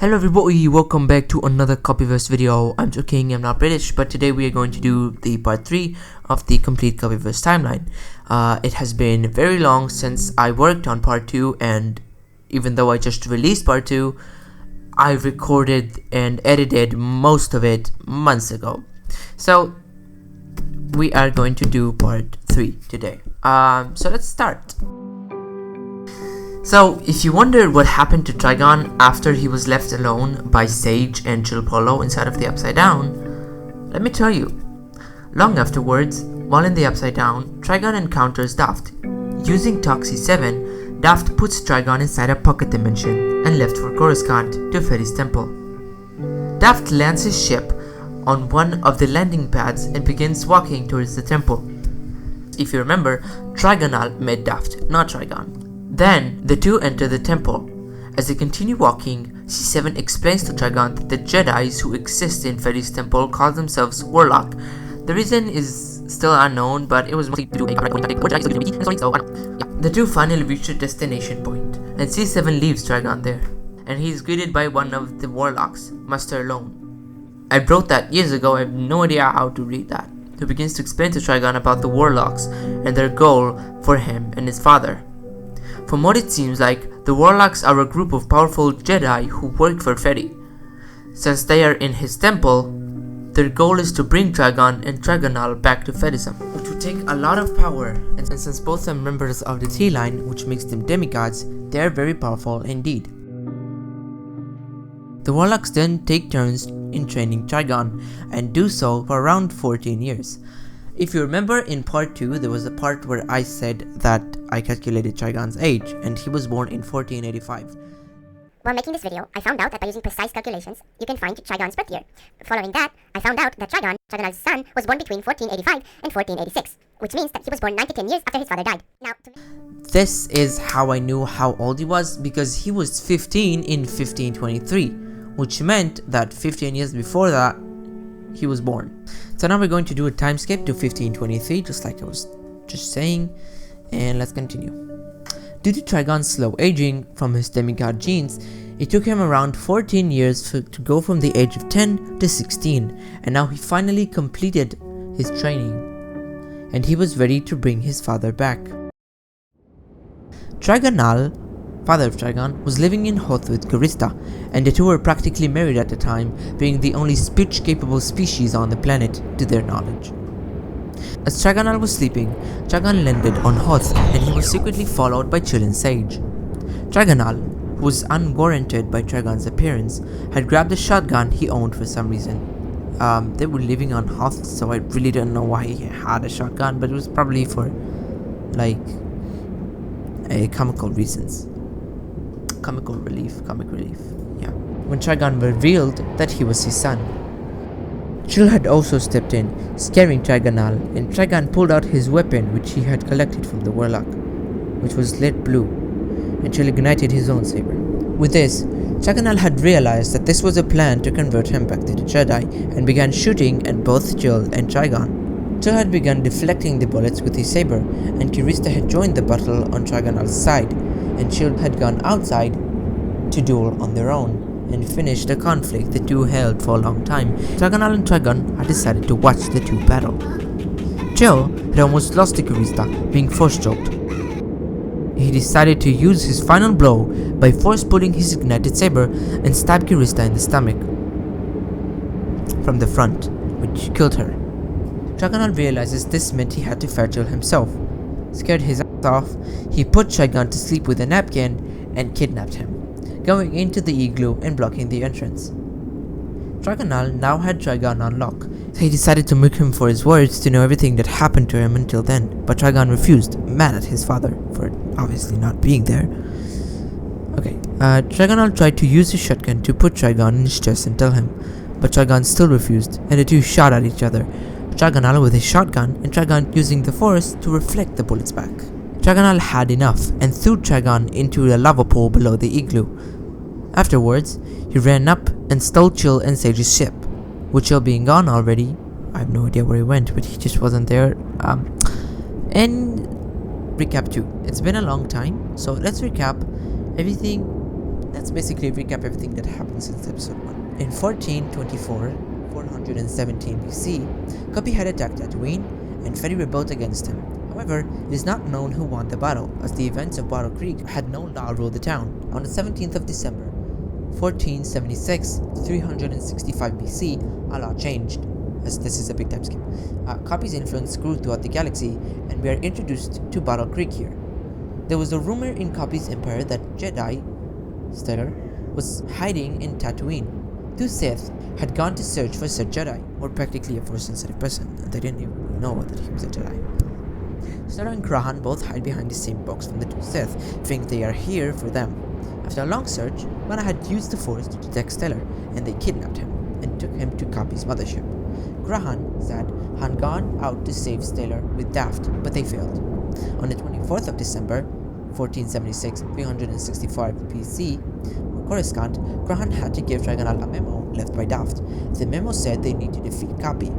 Hello everybody, welcome back to another Koppieverse video. I'm joking, I'm not British, but today we are going to do the part 3 of the complete Koppieverse timeline. It has been very long since I worked on part 2, and even though I just released part 2, I recorded and edited most of it months ago. So we are going to do part 3 today. So let's start. So, if you wonder what happened to Trigon after he was left alone by Sage and Jill Polo inside of the Upside Down, let me tell you. Long afterwards, while in the Upside Down, Trigon encounters Daft. Using Toxie 7, Daft puts Trigon inside a pocket dimension and left for Coruscant to Fetty's temple. Daft lands his ship on one of the landing pads and begins walking towards the temple. If you remember, Trigonal met Daft, not Trigon. Then, the two enter the temple. As they continue walking, C7 explains to Trigon that the Jedis who exist in Fetty's temple call themselves Warlock. The reason is still unknown, but it was mostly to do with the two finally reach their destination point, and C7 leaves Trigon there, and he is greeted by one of the Warlocks, Master Lone. I wrote that years ago, I have no idea how to read that. He begins to explain to Trigon about the Warlocks and their goal for him and his father. From what it seems like, the Warlocks are a group of powerful Jedi who work for Fetty. Since they are in his temple, their goal is to bring Trigon and Trigonal back to Fettism, which would take a lot of power, and since both are members of the T-Line, which makes them demigods, they are very powerful indeed. The Warlocks then take turns in training Trigon, and do so for around 14 years. If you remember, in part 2, there was a part where I said that I calculated Trigon's age, and he was born in 1485. While making this video, I found out that by using precise calculations, you can find Trigon's birth year. Following that, I found out that Trigonal's son, was born between 1485 and 1486, which means that he was born 9 to 10 years after his father died. Now, this is how I knew how old he was, because he was 15 in 1523, which meant that 15 years before that, he was born. So now we're going to do a time skip to 1523, just like I was just saying, and let's continue. Due to Trigon's slow aging from his demigod genes, it took him around 14 years to go from the age of 10 to 16, and now he finally completed his training, and he was ready to bring his father back. Trigonal, father of Trigon, was living in Hoth with Calista, and the two were practically married at the time, being the only speech-capable species on the planet, to their knowledge. As Trigonal was sleeping, Trigon landed on Hoth, and he was secretly followed by Chill and Sage. Trigonal, who was unwarranted by Trigon's appearance, had grabbed a shotgun he owned for some reason. They were living on Hoth, so I really don't know why he had a shotgun, but it was probably for, like, comical reasons. Comic relief, yeah. When Trigon revealed that he was his son. Chill had also stepped in, scaring Trigonal, and Trigon pulled out his weapon which he had collected from the Warlock, which was lit blue, and Chill ignited his own saber. With this, Trigonal had realized that this was a plan to convert him back to the Jedi, and began shooting at both Chill and Trigon. Chill had begun deflecting the bullets with his saber, and Calista had joined the battle on Trigonal's side, and Chill had gone outside to duel on their own, and finish the conflict the two held for a long time. Trigonal and Trigon had decided to watch the two battle. Chill had almost lost to Calista, being force-choked. He decided to use his final blow by force-pulling his ignited saber and stab Calista in the stomach from the front, which killed her. Trigonal realizes this meant he had to fight Chill himself. Scared his ass off, he put Trigon to sleep with a napkin and kidnapped him, going into the igloo and blocking the entrance. Trigonal now had Trigon on lock, so he decided to milk him for his words to know everything that happened to him until then, but Trigon refused, mad at his father for obviously not being there. Trigonal tried to use his shotgun to put Trigon in his chest and tell him, but Trigon still refused, and the two shot at each other, Trigonal with his shotgun and Trigon using the force to reflect the bullets back. Trigonal had enough and threw Trigon into a lava pool below the igloo. Afterwards, he ran up and stole Chill and Sage's ship. With Chill being gone already, I have no idea where he went, but he just wasn't there. And recap 2. It's been a long time, so let's recap everything let's basically recap everything that happened since episode 1. In 1424, 417 BC, Koppie had attacked Tatooine, and Ferry rebelled against him. However, it is not known who won the battle, as the events of Battle Creek had no law rule the town. On the 17th of December, 1476 to 365 BC, a law changed, as this is a big time skip. Koppie's influence grew throughout the galaxy, and we are introduced to Battle Creek here. There was a rumor in Koppie's empire that Jedi Stellar was hiding in Tatooine. Two Sith had gone to search for said Jedi, or practically a Force-sensitive person. They didn't even know that he was a Jedi. Stellar and Grahan both hide behind the same box from the two Sith, think they are here for them. After a long search, Mana had used the Force to detect Stellar, and they kidnapped him and took him to Koppie's mothership. Grahan said had gone out to save Stellar with Daft, but they failed. On the 24th of December, 1476, 365 BC, Coruscant, Grahan had to give Trigonal a memo left by Daft. The memo said they need to defeat Koppie.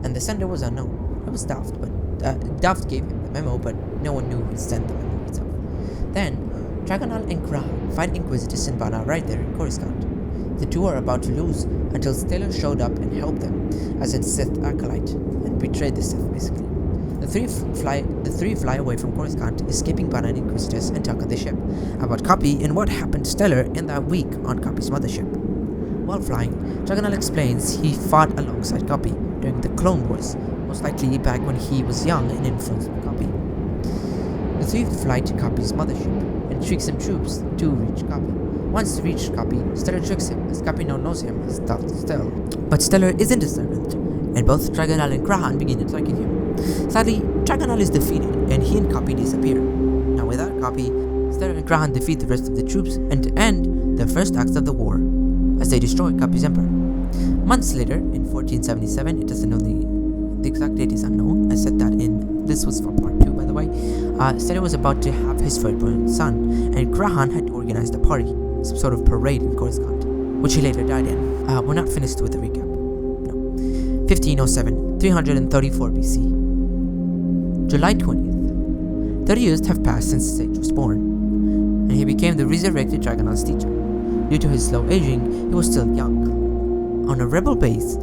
And the sender was unknown. It was Daft, but Daft gave him the memo, but no one knew who sent the memo itself. Then, Trigonal and Grahan find Inquisitus and Bana right there in Coruscant. The two are about to lose until Stellar showed up and helped them as a Sith acolyte and betrayed the Sith, basically. The three fly away from Coruscant, escaping Bana and Inquisitus, and talk on the ship about Koppie and what happened to Stellar in that week on Koppie's mothership. While flying, Trigonal explains he fought alongside Koppie during the Clone Wars, most likely back when he was young and influenced by Koppie. The three fly to Koppie's mothership and trick some troops to reach Koppie. Once they reach Koppie, Stellar tricks him, as Koppie now knows him as Darth Stellar. But Stellar isn't a servant, and both Trigonal and Grahan begin attacking him. Sadly, Trigonal is defeated, and he and Koppie disappear. Now without Koppie, Stellar and Grahan defeat the rest of the troops and end the first act of the war, as they destroy Koppie's empire. Months later, in 1477, it doesn't know the exact date is unknown. I said that this was for part 2, by the way. Stellar was about to have his firstborn son, and Grahan had organized a party, some sort of parade in Coruscant, which he later died in. We're not finished with the recap. No. 1507, 334 BC. July 20th. 30 years have passed since Sage was born, and he became the resurrected Trigonal's teacher. Due to his slow aging, he was still young. On a rebel base,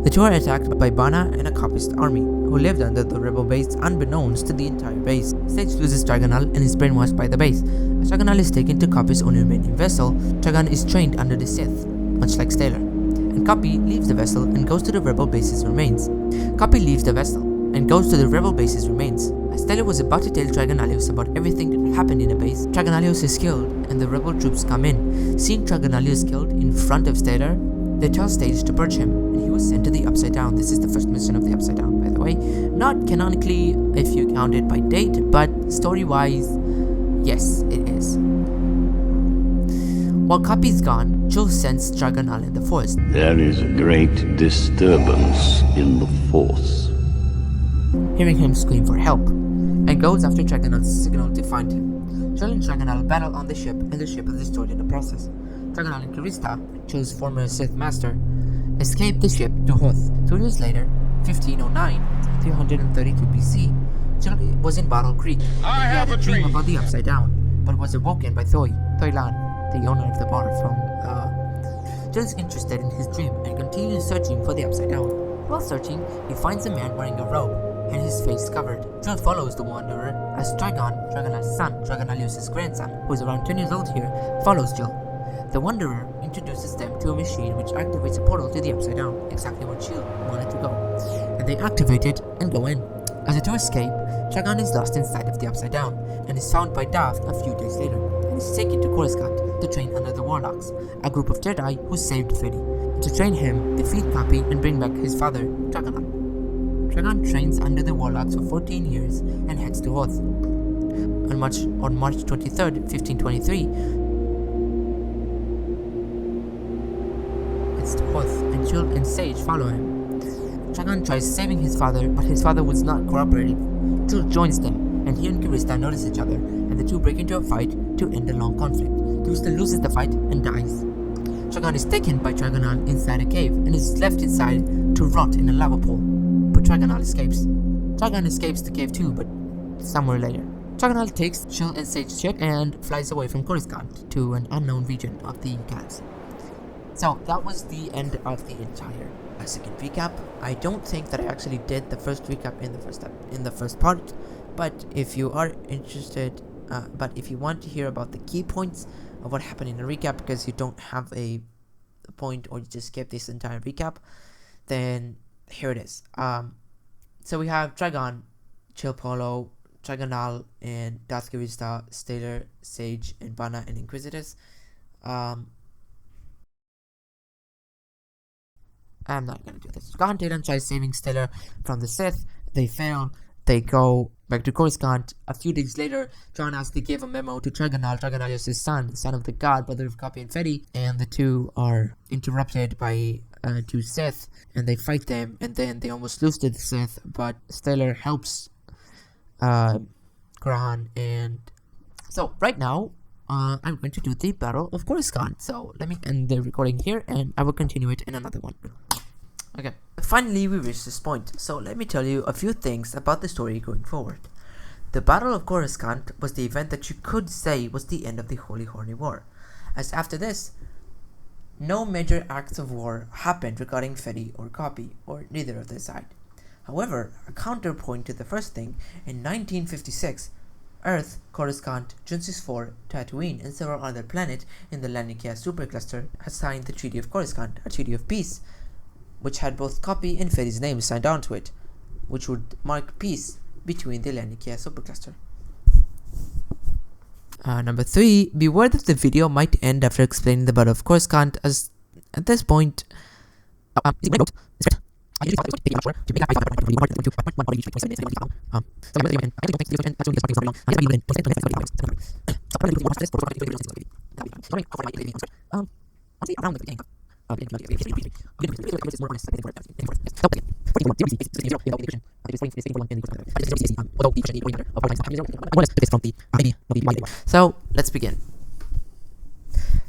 the two are attacked by Bana and a Koppist army, who lived under the rebel base unbeknownst to the entire base. Sage loses Trigonal and is brainwashed by the base. As Trigonal is taken to Koppie's only remaining vessel, Trigon is trained under the Sith, much like Stellar. And Koppie leaves the vessel and goes to the rebel base's remains. As Stellar was about to tell Trigonalius about everything that happened in the base, Trigonalius is killed and the rebel troops come in. Seeing Trigonalius killed in front of Stellar, they tell Sage to purge him, and he was sent to the Upside Down. This is the first mission of the Upside Down, by the way. Not canonically, if you count it by date, but story-wise, yes, it is. While Koppie's gone, Chul sends Trigonal in the Force. There is a great disturbance in the Force. Hearing him scream for help, and goes after Trigonal's signal to find him. Chul and Trigonal battle on the ship, and the ship is destroyed in the process. Trigonal and Karista, Chul's former Sith master, escaped the ship to Hoth. 2 years later, 1509, 332 BC, Chul was in Battle Creek. He had a dream about the Upside Down, but was awoken by Thoy Lan, the owner of the bar from Chul is interested in his dream and continues searching for the Upside Down. While searching, he finds a man wearing a robe and his face covered. Chul follows the wanderer as Trigonal's son, Trigonalius' grandson, who is around 10 years old here, follows Chul. The Wanderer introduces them to a machine which activates a portal to the Upside Down, exactly where Chul wanted to go. And they activate it and go in. As the two escape, Trigon is lost inside of the Upside Down and is found by Daft a few days later and is taken to Coruscant to train under the Warlocks, a group of Jedi who saved Freddy. To train him, defeat Koppie and bring back his father, Trigonal. Trigon trains under the Warlocks for 14 years and heads to Hoth. On March 23rd, 1523, to Hoth, and Chul and Sage follow him. Trigon tries saving his father, but his father was not cooperating. Chul joins them, and he and Karista notice each other, and the two break into a fight to end the long conflict. Karista loses the fight and dies. Trigon is taken by Trigonal inside a cave, and is left inside to rot in a lava pool. But Trigonal escapes. Trigon escapes the cave too, but somewhere later. Dragonal takes Chill and Sage's ship and flies away from Coruscant to an unknown region of the galaxy. So that was the end of the entire second recap. I don't think that I actually did the first recap in the first part, but if you are interested, but if you want to hear about the key points of what happened in the recap, because you don't have a point or you just skip this entire recap, then here it is. So we have Dragon, Chill Polo, Dragonal, and Darth Garista, Stellar, Sage, and Bana, and Inquisitus. I'm not gonna do this. Dragon Tatum tries saving Stellar from the Sith. They fail. They go back to Coruscant. A few days later, John Astley gave a memo to Dragonal. Dragonal is his son of the god, brother of Koppie and Fetty, and the two are interrupted by two Sith, and they fight them, and then they almost lose to the Sith, but Stellar helps Gran, and so right now I'm going to do the Battle of Coruscant. So let me end the recording here, and I will continue it in another one. Okay, finally we reached this point, so let me tell you a few things about the story going forward. The Battle of Coruscant was the event that you could say was the end of the Holy Horny War, as after this, no major acts of war happened regarding Fetty or Koppie, or neither of their side. However, a counterpoint to the first thing, in 1956, Earth, Coruscant, Junsis 4, Tatooine, and several other planets in the Lanikia supercluster had signed the Treaty of Coruscant, a treaty of peace, which had both Koppie and Fetty's names signed onto it, which would mark peace between the Lanikia supercluster. Number 3, beware that the video might end after explaining the Battle of Coruscant, as at this point, so let's begin.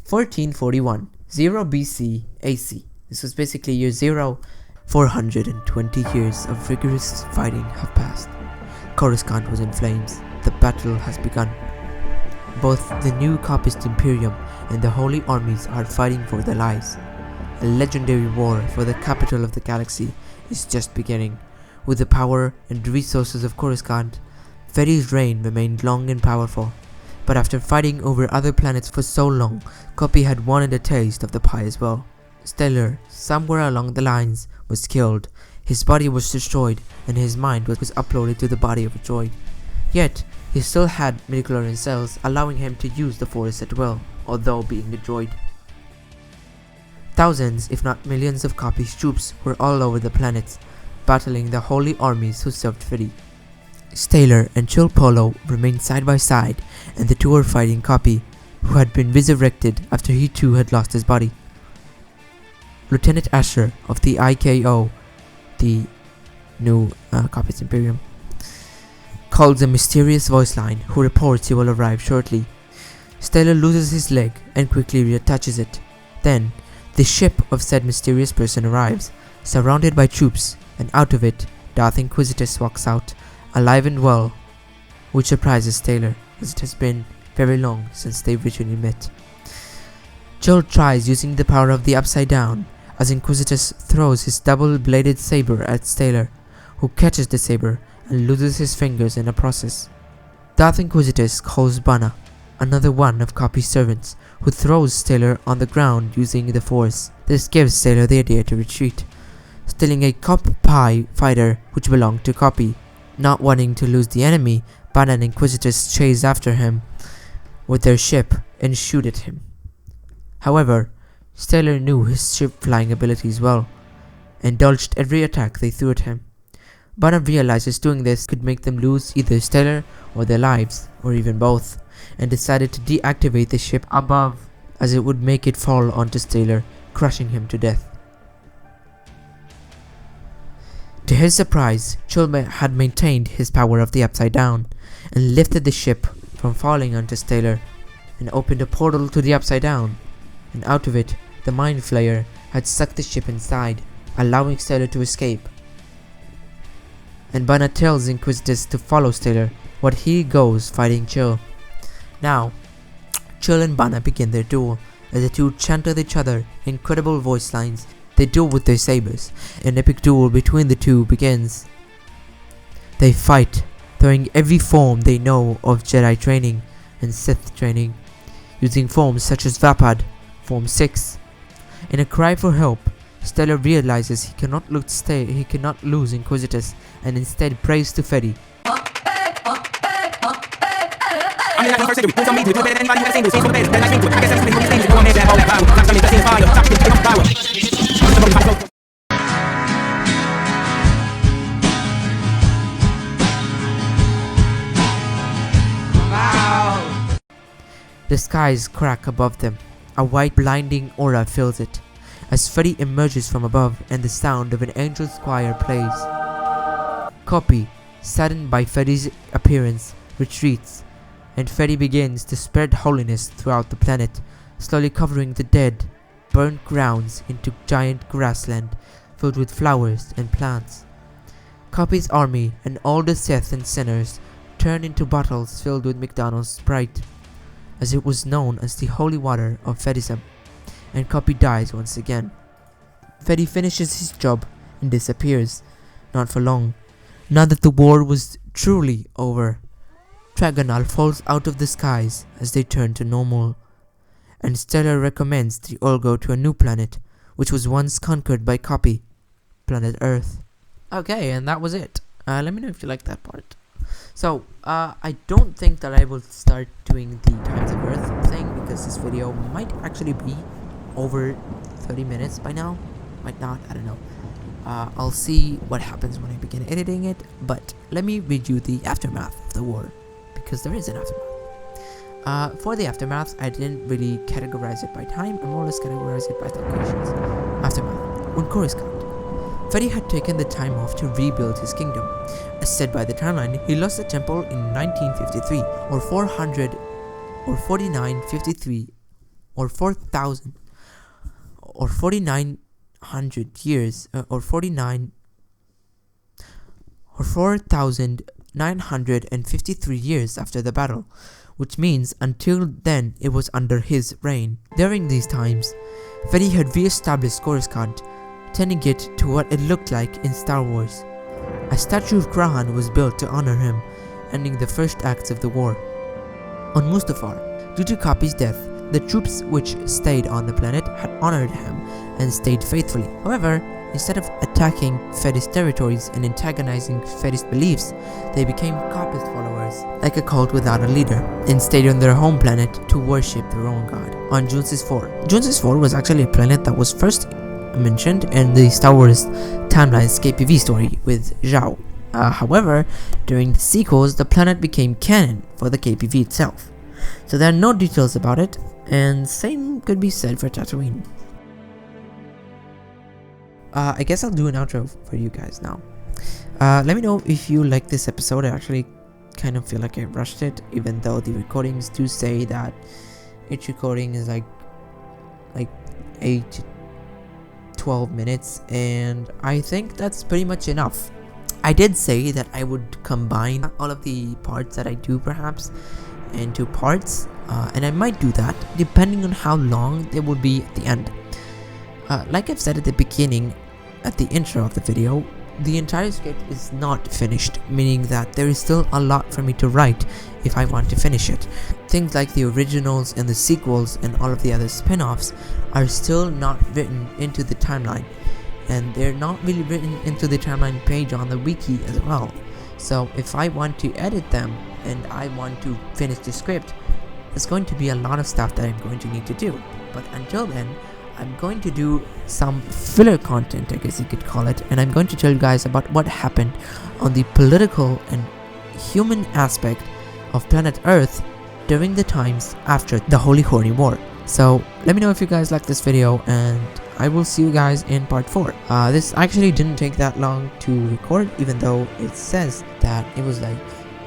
1441, 0 BC AC. This was basically year 0. 420 years of rigorous fighting have passed. Coruscant was in flames. The battle has begun. Both the new Koppist Imperium and the Holy Armies are fighting for their lives. A legendary war for the capital of the galaxy is just beginning. With the power and resources of Coruscant, Fetty's reign remained long and powerful. But after fighting over other planets for so long, Koppie had wanted a taste of the pie as well. Stellar, somewhere along the lines, was killed. His body was destroyed, and his mind was uploaded to the body of a droid. Yet, he still had midichlorian cells, allowing him to use the Force at will, although being a droid. Thousands, if not millions of Koppie's troops were all over the planets, battling the holy armies who served Fetty. Stellar and Chill Polo remained side by side, and the two were fighting Koppie, who had been resurrected after he too had lost his body. Lieutenant Asher of the IKO, the new Koppist Imperium, calls a mysterious voice line who reports he will arrive shortly. Stellar loses his leg and quickly reattaches it. Then, the ship of said mysterious person arrives, surrounded by troops, and out of it, Darth Inquisitus walks out, alive and well, which surprises Stellar, as it has been very long since they originally met. Chill tries using the power of the Upside Down, as Inquisitus throws his double-bladed saber at Stellar, who catches the saber and loses his fingers in the process. Darth Inquisitus calls Bana, another one of Koppie's servants, who throws Stellar on the ground using the Force. This gives Stellar the idea to retreat, stealing a Kopp-Pie fighter which belonged to Koppie. Not wanting to lose the enemy, Bana and Inquisitus chase after him with their ship and shoot at him. However, Stellar knew his ship flying abilities well, and dodged every attack they threw at him. Bana realizes doing this could make them lose either Stellar or their lives, or even both, and decided to deactivate the ship above, as it would make it fall onto Stellar, crushing him to death. To his surprise, Chill had maintained his power of the Upside Down, and lifted the ship from falling onto Stellar, and opened a portal to the Upside Down, and out of it, the Mind Flayer had sucked the ship inside, allowing Stellar to escape. And Bana tells Inquisitus to follow Stellar, What he goes fighting Chill. Now, Chill and Bana begin their duel as the two chant with each other incredible voice lines. They duel with their sabers. An epic duel between the two begins. They fight, throwing every form they know of Jedi training and Sith training, using forms such as Vapad, Form 6. In a cry for help, Stellar realizes he cannot lose Inquisitus and instead prays to Fedi. The skies crack above them. A white blinding aura fills it, as Fedi emerges from above and the sound of an angel's choir plays. Koppie, saddened by Fedi's appearance, retreats, and Fedi begins to spread holiness throughout the planet, slowly covering the dead, burnt grounds into giant grassland filled with flowers and plants. Koppie's army and all the Sith and sinners turn into bottles filled with McDonald's Sprite, as it was known as the holy water of Fedism, and Koppie dies once again. Fedi finishes his job and disappears, not for long. Now that the war was truly over, Tragonal falls out of the skies as they turn to normal, and Stellar recommends they all go to a new planet, which was once conquered by Koppie, planet Earth. Okay, and that was it. Let me know if you liked that part. So, I don't think that I will start doing the Times of Earth thing, because this video might actually be over 30 minutes by now. Might not, I don't know. I'll see what happens when I begin editing it, but let me read you the aftermath of the war, because there is an aftermath. For the aftermath, I didn't really categorize it by time, I more or less categorized it by locations. Aftermath. On Coruscant, Fedi had taken the time off to rebuild his kingdom. As said by the timeline, he lost the temple in 1953, or 400, or 4953, or 4,000, or 4,900 years, or 4,953 years after the battle, which means until then it was under his reign. During these times, Fedi had re-established Coruscant, turning it to what it looked like in Star Wars. A statue of Grahan was built to honor him, ending the first acts of the war. On Mustafar, due to Koppie's death, the troops which stayed on the planet had honored him and stayed faithfully. However, instead of attacking Fedi's territories and antagonizing Fedi's beliefs, they became Koppie's followers, like a cult without a leader, and stayed on their home planet to worship their own god. On Junsis 4. Junsis 4 was actually a planet that was first mentioned in the Star Wars timeline's KPV story with Zhao. However, during the sequels, the planet became canon for the KPV itself, so there are no details about it, and same could be said for Tatooine. I guess I'll do an outro for you guys now. Let me know if you like this episode. I actually kind of feel like I rushed it, even though the recordings do say that each recording is like 8 to 12 minutes, and I think that's pretty much enough. I did say that I would combine all of the parts that I do perhaps into parts, and I might do that depending on how long they will be at the end. Like I've said at the beginning, at the intro of the video, the entire script is not finished, meaning that there is still a lot for me to write if I want to finish it. Things like the originals and the sequels and all of the other spin-offs are still not written into the timeline, and they're not really written into the timeline page on the wiki as well. So if I want to edit them and I want to finish the script, there's going to be a lot of stuff that I'm going to need to do. But until then, I'm going to do some filler content, I guess you could call it, and I'm going to tell you guys about what happened on the political and human aspect of planet Earth during the times after the Holy Horny War. So let me know if you guys like this video, and I will see you guys in part 4. This actually didn't take that long to record, even though it says that it was like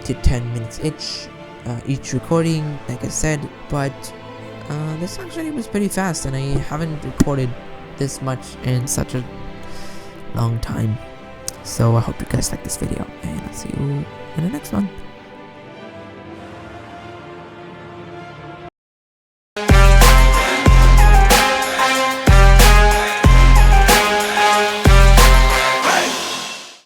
to 10 minutes each recording, like I said, but this actually was pretty fast, and I haven't recorded this much in such a long time. So I hope you guys like this video, and I'll see you in the next one.